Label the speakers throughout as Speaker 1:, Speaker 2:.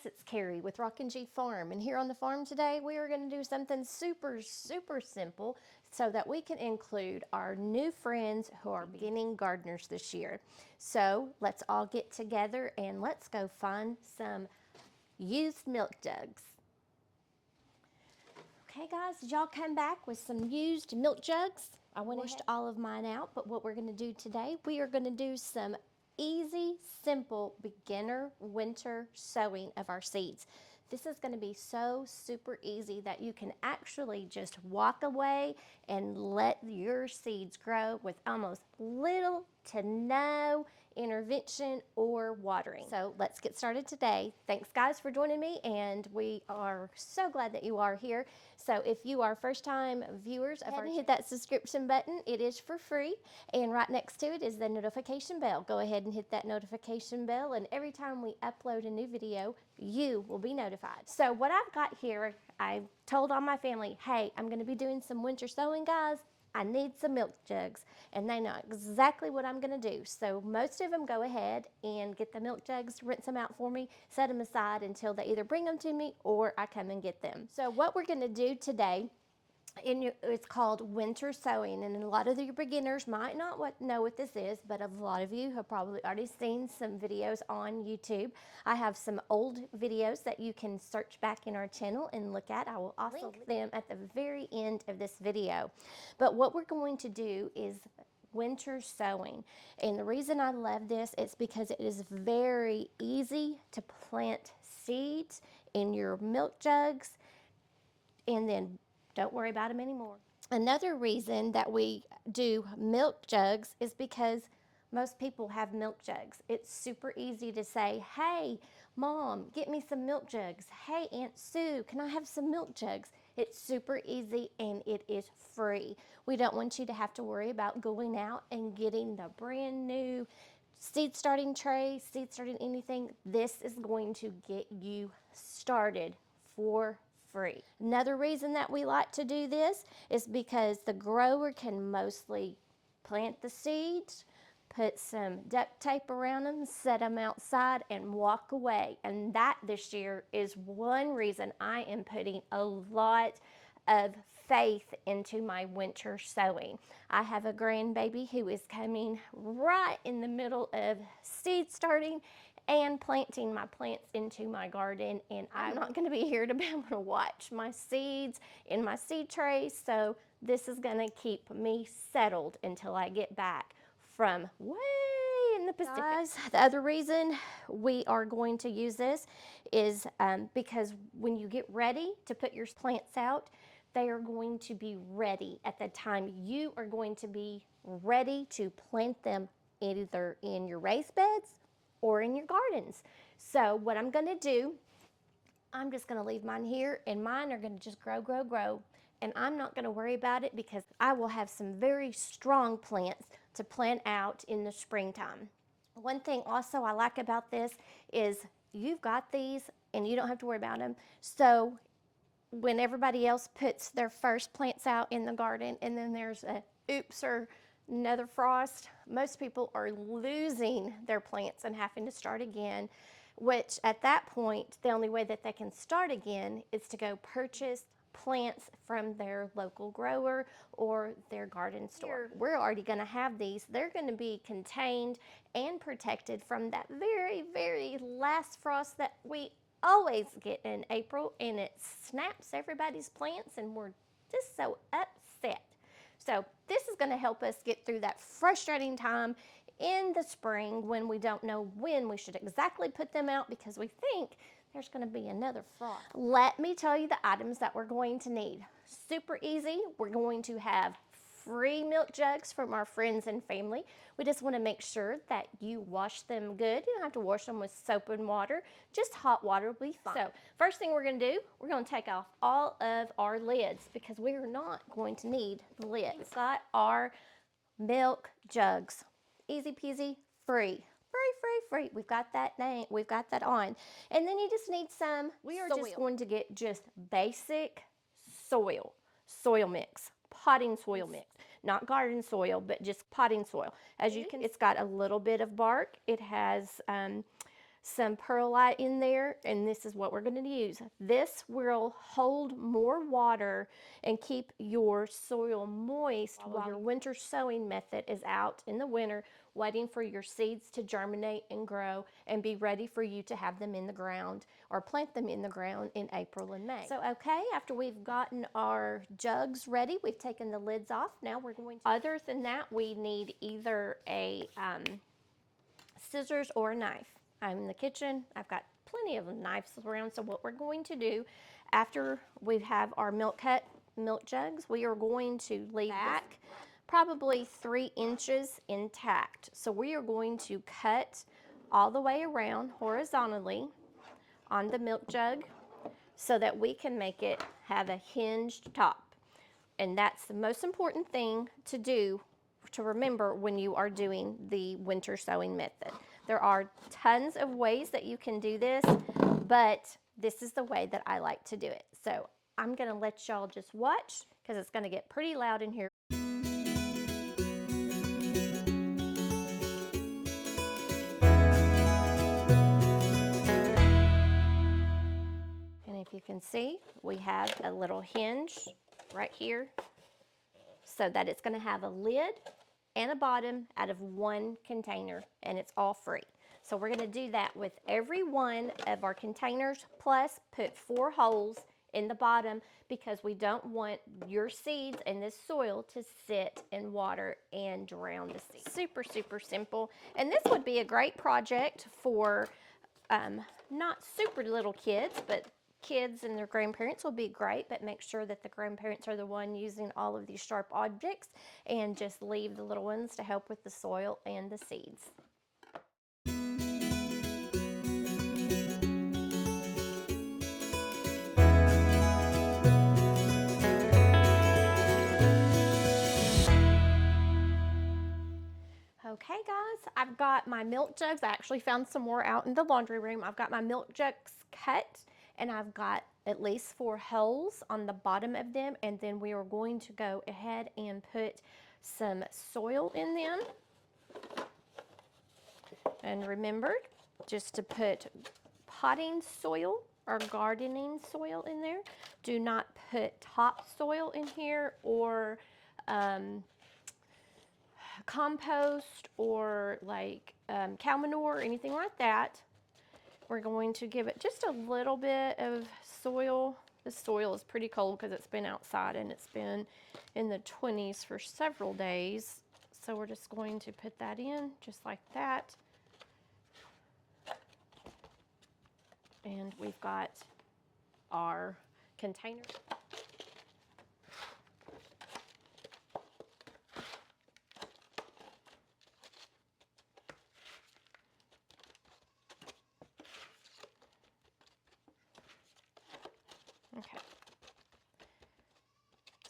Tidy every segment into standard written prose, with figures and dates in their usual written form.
Speaker 1: it's Carrie with Rock and G Farm, and here on the farm today we are going to do something super simple so that we can include our new friends who are beginning gardeners this year. So let's all get together and let's go find some used milk jugs. Okay guys, did y'all come back with some used milk jugs? I washed all of mine out, but what we're going to do today, we are going to do some easy, simple, beginner winter sowing of our seeds. This is going to be so super easy that you can actually just walk away and let your seeds grow with almost little to no intervention or watering. So let's get started today. Thanks guys for joining me, and we are so glad that you are here. So if you are first time viewers, hit that subscription button. It is for free, and right next to it is the notification bell. Go ahead and hit that notification bell, and every time we upload a new video, you will be notified. So what I've got here, I told all my family, hey, I'm going to be doing some winter sowing, guys. I need some milk jugs, and they know exactly what I'm going to do. So most of them go ahead and get the milk jugs, rinse them out for me, set them aside until they either bring them to me or I come and get them. So what we're going to do today, it's called winter sowing, and a lot of your beginners might not know what this is, but a lot of you have probably already seen some videos on YouTube. I have some old videos that you can search back in our channel and look at. I will also link them at the very end of this video. But what we're going to do is winter sowing, and the reason I love this is because it is very easy to plant seeds in your milk jugs and then don't worry about them anymore. Another reason that we do milk jugs is because most people have milk jugs. It's super easy to say, hey, Mom, get me some milk jugs. Hey, Aunt Sue, can I have some milk jugs? It's super easy and it is free. We don't want you to have to worry about going out and getting the brand new seed starting tray, seed starting anything. This is going to get you started for free. Another reason that we like to do this is because the grower can mostly plant the seeds, put some duct tape around them, set them outside, and walk away. And that this year is one reason I am putting a lot of faith into my winter sowing. I have a grandbaby who is coming right in the middle of seed starting and planting my plants into my garden, and I'm not going to be here to be able to watch my seeds in my seed trays, so this is going to keep me settled until I get back from way in the Pacific. Guys, the other reason we are going to use this is because when you get ready to put your plants out, they are going to be ready at the time you are going to be ready to plant them either in your raised beds or in your gardens. So what I'm going to do, I'm just going to leave mine here, and mine are going to just grow, and I'm not going to worry about it because I will have some very strong plants to plant out in the springtime. One thing also I like about this is you've got these and you don't have to worry about them. So when everybody else puts their first plants out in the garden and then there's a oops or another frost, most people are losing their plants and having to start again, which at that point, the only way that they can start again is to go purchase plants from their local grower or their garden store. We're already going to have these. They're going to be contained and protected from that very last frost that we always get in April, and it snaps everybody's plants and we're just so upset. So this is going to help us get through that frustrating time in the spring when we don't know when we should exactly put them out because we think there's going to be another frost. Let me tell you the items that we're going to need. Super easy. We're going to have free milk jugs from our friends and family. We just want to make sure that you wash them good. You don't have to wash them with soap and water. Just hot water will be fine. So first thing we're going to do, we're going to take off all of our lids because we are not going to need the lids. We've got our milk jugs. Easy peasy, free. Free. We've got that name. We've got that on. And then you just need some soil. Just going to get just basic soil mix. Potting soil mix, not garden soil, but just potting soil. As you can, it's got a little bit of bark. It has some perlite in there, and this is what we're going to use. This will hold more water and keep your soil moist while your winter sowing method is out in the winter, waiting for your seeds to germinate and grow and be ready for you to have them in the ground or plant them in the ground in April and May. So okay, after we've gotten our jugs ready, we've taken the lids off. Now we're going to, other than that, we need either a scissors or a knife. I'm in the kitchen. I've got plenty of knives around. So what we're going to do after we have our milk jugs, we are going to leave back probably 3 inches intact. So we are going to cut all the way around horizontally on the milk jug so that we can make it have a hinged top. And that's the most important thing to do, to remember when you are doing the winter sowing method. There are tons of ways that you can do this, but this is the way that I like to do it. So I'm gonna let y'all just watch because it's gonna get pretty loud in here. And if you can see, we have a little hinge right here so that it's gonna have a lid and a bottom out of one container, and it's all free. So we're gonna do that with every one of our containers, plus put 4 holes in the bottom because we don't want your seeds in this soil to sit in water and drown the seeds. Super, super simple. And this would be a great project for not super little kids, but kids and their grandparents will be great, but make sure that the grandparents are the one using all of these sharp objects and just leave the little ones to help with the soil and the seeds. Okay guys, I've got my milk jugs. I actually found some more out in the laundry room. I've got my milk jugs cut, and I've got at least 4 holes on the bottom of them, and then we are going to go ahead and put some soil in them. And remember just to put potting soil or gardening soil in there. Do not put topsoil in here or compost or like cow manure or anything like that. We're going to give it just a little bit of soil. This soil is pretty cold because it's been outside and it's been in the 20s for several days. So we're just going to put that in just like that. And we've got our container. Okay.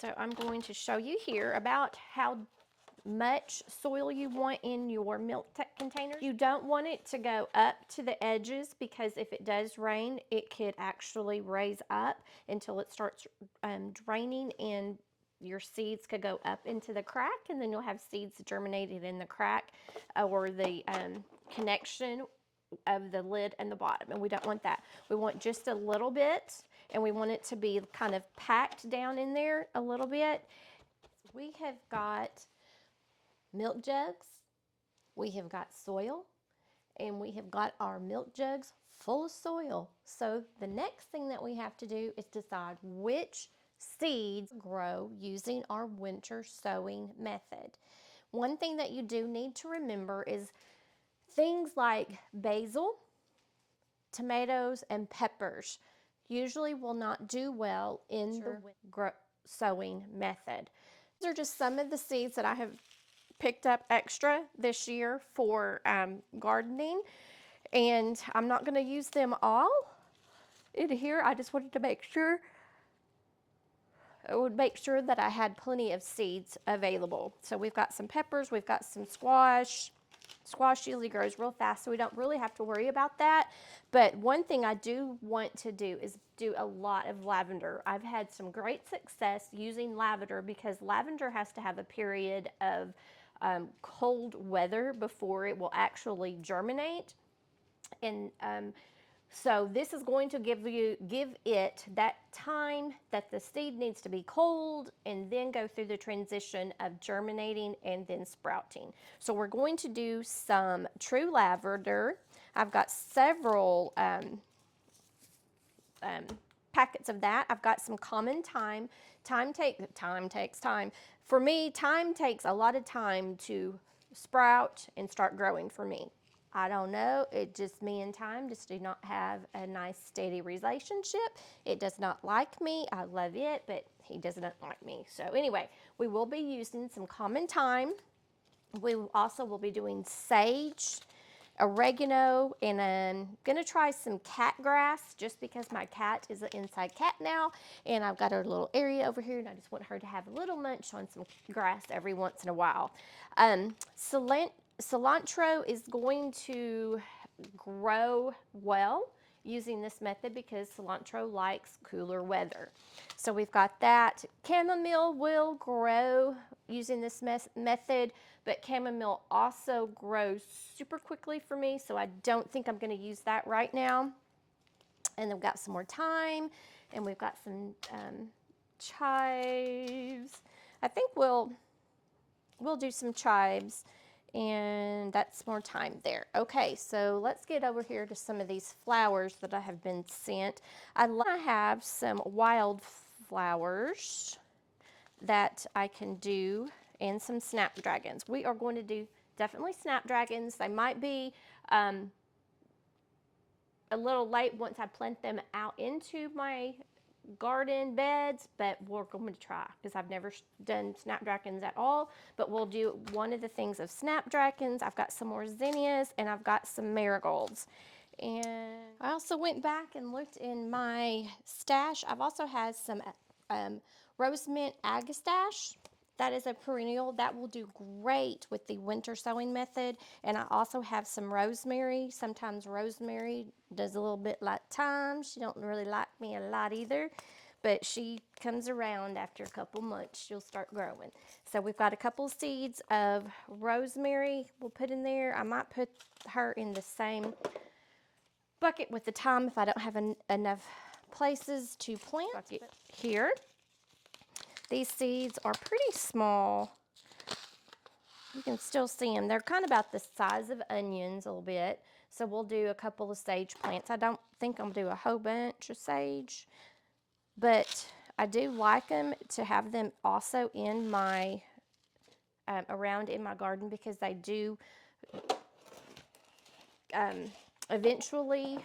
Speaker 1: So I'm going to show you here about how much soil you want in your milk container. You don't want it to go up to the edges because if it does rain, it could actually raise up until it starts draining, and your seeds could go up into the crack, and then you'll have seeds germinated in the crack or the connection of the lid and the bottom, and we don't want that. We want just a little bit, and we want it to be kind of packed down in there a little bit. We have got milk jugs, we have got soil, and we have got our milk jugs full of soil. So the next thing that we have to do is decide which seeds grow using our winter sowing method. One thing that you do need to remember is things like basil, tomatoes, and peppers usually will not do well in the sowing method. These are just some of the seeds that I have picked up extra this year for gardening, and I'm not going to use them all in here. I just wanted to make sure that I had plenty of seeds available. So we've got some peppers, we've got some squash. Squash usually grows real fast, so we don't really have to worry about that. But one thing I do want to do is do a lot of lavender. I've had some great success using lavender because lavender has to have a period of cold weather before it will actually germinate. And so this is going to give it that time that the seed needs to be cold and then go through the transition of germinating and then sprouting. So we're going to do some true lavender. I've got several packets of that. I've got some common thyme. Time takes time. For me, thyme takes a lot of time to sprout and start growing for me. I don't know, it just, me and thyme just do not have a nice steady relationship. It does not like me. I love it, but he does not like me. So anyway, we will be using some common thyme. We also will be doing sage, oregano, and I'm gonna try some cat grass just because my cat is an inside cat now, and I've got her little area over here, and I just want her to have a little munch on some grass every once in a while. Cilantro is going to grow well using this method because cilantro likes cooler weather. So we've got that. Chamomile will grow using this method, but chamomile also grows super quickly for me, so I don't think I'm going to use that right now. And then we've got some more thyme, and we've got some chives. I think we'll do some chives, and that's more thyme there. Okay, so let's get over here to some of these flowers that I have been sent. I have some wildflowers that I can do, and some snapdragons. We are going to do definitely snapdragons. They might be a little late once I plant them out into my garden beds, but we're going to try because I've never done snapdragons at all. But we'll do one of the things of snapdragons. I've got some more zinnias, and I've got some marigolds. And I also went back and looked in my stash. I've also had some rose mint agastache. That is a perennial that will do great with the winter sowing method. And I also have some rosemary. Sometimes rosemary does a little bit like thyme. She don't really like me a lot either, but she comes around after a couple months. She'll start growing. So we've got a couple seeds of rosemary we'll put in there. I might put her in the same bucket with the thyme if I don't have enough places to plant. Bucket here. These seeds are pretty small. You can still see them. They're kind of about the size of onions a little bit. So we'll do a couple of sage plants. I don't think I'm gonna do a whole bunch of sage, but I do like them to have them also in my, around in my garden, because they do eventually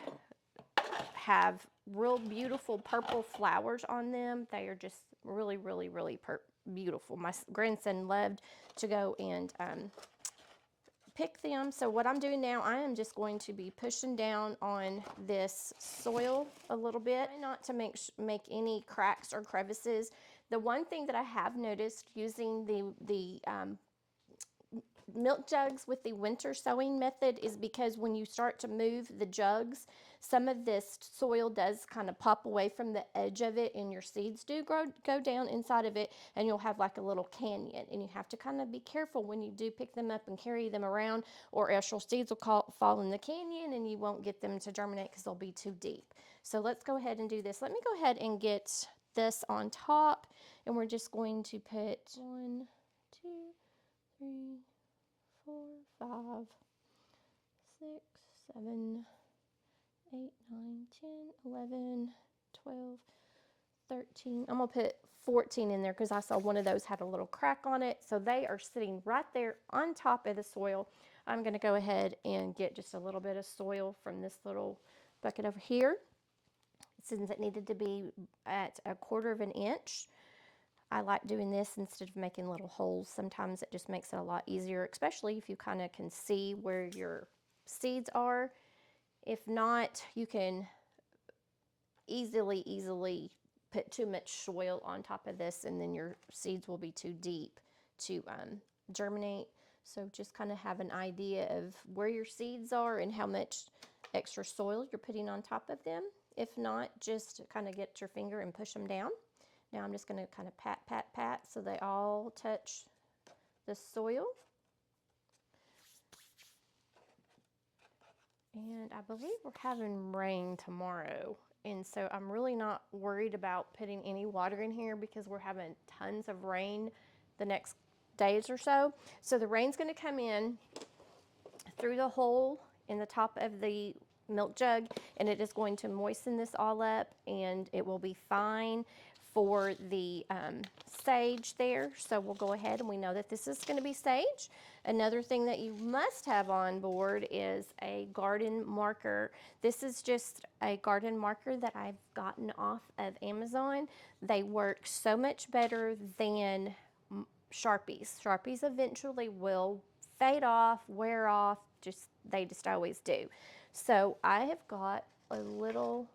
Speaker 1: have real beautiful purple flowers on them. They are just really, really, really beautiful. My grandson loved to go and pick them. So what I'm doing now, I am just going to be pushing down on this soil a little bit, not to make any cracks or crevices. The one thing that I have noticed using the milk jugs with the winter sowing method is because when you start to move the jugs, some of this soil does kind of pop away from the edge of it, and your seeds do go down inside of it, and you'll have like a little canyon, and you have to kind of be careful when you do pick them up and carry them around, or else your seeds will fall in the canyon and you won't get them to germinate because they'll be too deep. So let's go ahead and do this. Let me go ahead and get this on top, and we're just going to put 1, 2, 3, 4, 5, 6, 7, 8, 9, 10, 11, 12, 13. I'm going to put 14 in there because I saw one of those had a little crack on it. So they are sitting right there on top of the soil. I'm going to go ahead and get just a little bit of soil from this little bucket over here. Since it needed to be at 1/4 of an inch, I like doing this instead of making little holes. Sometimes it just makes it a lot easier, especially if you kind of can see where your seeds are. If not, you can easily put too much soil on top of this, and then your seeds will be too deep to germinate. So just kind of have an idea of where your seeds are and how much extra soil you're putting on top of them. If not, just kind of get your finger and push them down. Now I'm just going to kind of pat so they all touch the soil. And I believe we're having rain tomorrow. And so I'm really not worried about putting any water in here because we're having tons of rain the next days or so. So the rain's going to come in through the hole in the top of the milk jug, and it is going to moisten this all up, and it will be fine for the sage there. So we'll go ahead, and we know that this is going to be sage. Another thing that you must have on board is a garden marker. This is just a garden marker that I've gotten off of Amazon. They work so much better than Sharpies. Sharpies eventually will fade off, wear off, they just always do. So I have got a little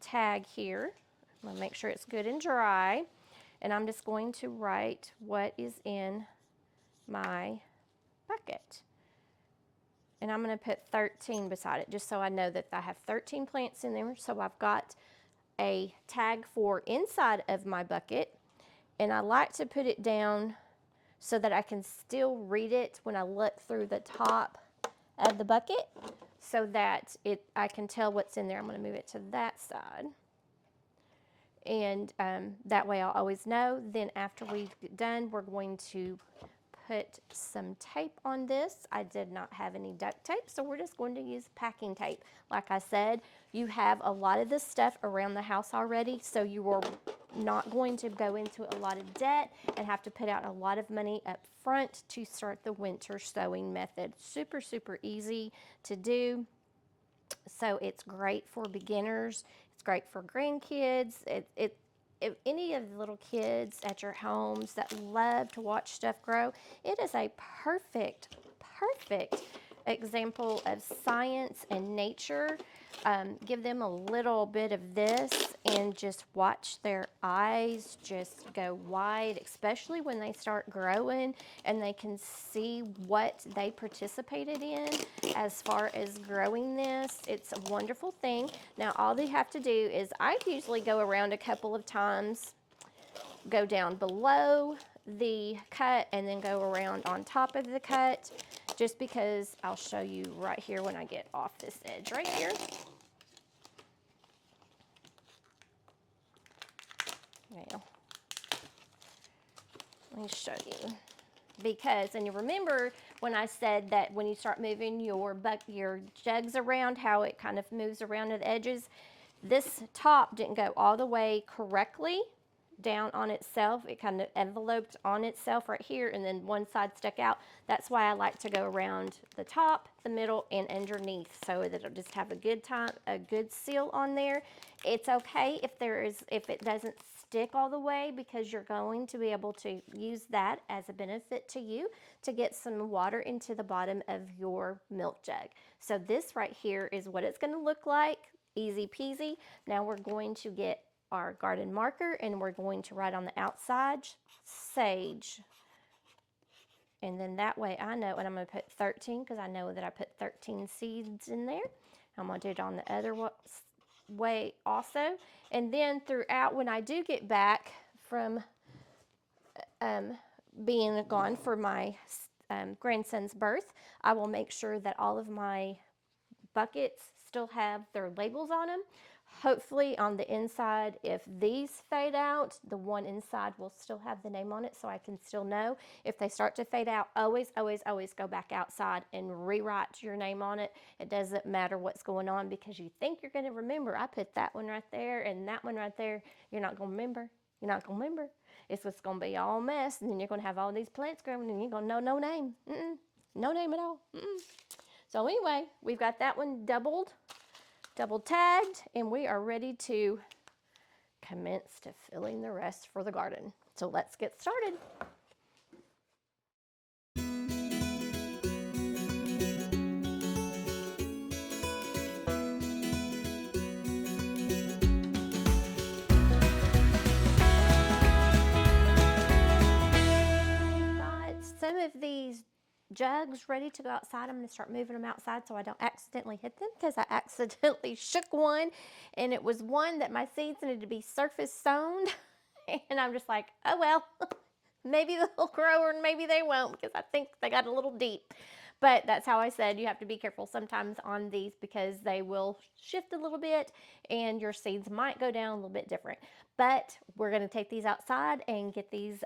Speaker 1: tag here. I'm gonna make sure it's good and dry. And I'm just going to write what is in my bucket. And I'm gonna put 13 beside it just so I know that I have 13 plants in there. So I've got a tag for inside of my bucket. And I like to put it down so that I can still read it when I look through the top of the bucket so that I can tell what's in there. I'm going to move it to that side. And that way I'll always know. Then after we get done, we're going to put some tape on this. I did not have any duct tape, so we're just going to use packing tape. Like I said, you have a lot of this stuff around the house already, so you are not going to go into a lot of debt and have to put out a lot of money up front to start the winter sowing method. Super, super easy to do. So it's great for beginners. It's great for grandkids. If any of the little kids at your homes that love to watch stuff grow, it is a perfect example of science and nature. Give them a little bit of this and just watch their eyes just go wide, especially when they start growing and they can see what they participated in as far as growing this. It's a wonderful thing. Now all they have to do is, I usually go around a couple of times, go down below the cut and then go around on top of the cut, just because I'll show you right here when I get off this edge right here. Now, let me show you. Because, and you remember when I said that when you start moving your jugs around, how it kind of moves around at the edges, this top didn't go all the way correctly down on itself. It kind of enveloped on itself right here, and then one side stuck out. That's why I like to go around the top, the middle, and underneath, so that it'll just have a good seal on there. It's okay if it doesn't stick all the way, because you're going to be able to use that as a benefit to you to get some water into the bottom of your milk jug. So this right here is what it's going to look like. Easy peasy. Now we're going to get our garden marker and we're going to write on the outside sage. And then that way I know, and I'm going to put 13 because I know that I put 13 seeds in there. I'm going to do it on the other way also. And then throughout, when I do get back from being gone for my grandson's birth, I will make sure that all of my buckets still have their labels on them. Hopefully on the inside, if these fade out, the one inside will still have the name on it, so I can still know. If they start to fade out, always go back outside and rewrite your name on it. It doesn't matter what's going on, because you think you're going to remember. I put that one right there and that one right there. You're not going to remember. You're not going to remember. It's just going to be all mess, and then you're going to have all these plants growing and you're going to know no name. No name at all. So anyway, we've got that one double tagged, and we are ready to commence to filling the rest for the garden. So let's get started. Got some of these jugs ready to go outside. I'm going to start moving them outside so I don't accidentally hit them, because I accidentally shook one, and it was one that my seeds needed to be surface sown. And I'm just like, oh well, maybe they'll grow or maybe they won't, because I think they got a little deep. But that's how I said you have to be careful sometimes on these because they will shift a little bit and your seeds might go down a little bit different. But we're going to take these outside and get these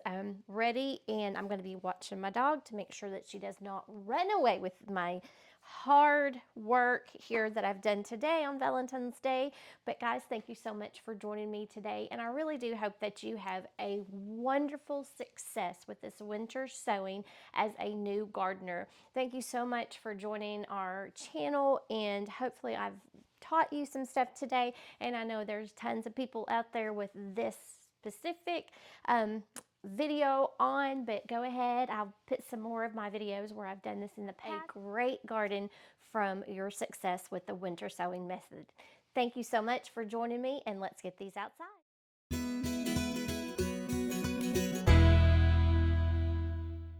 Speaker 1: ready, and I'm going to be watching my dog to make sure that she does not run away with my hard work here that I've done today on Valentine's Day. But guys, thank you so much for joining me today, and I really do hope that you have a wonderful success with this winter sowing as a new gardener. Thank you so much for joining our channel, and hopefully I've taught you some stuff today, and I know there's tons of people out there with this specific video on, but go ahead, I'll put some more of my videos where I've done this in the past. A great garden from your success with the winter sowing method. Thank you so much for joining me, and let's get these outside.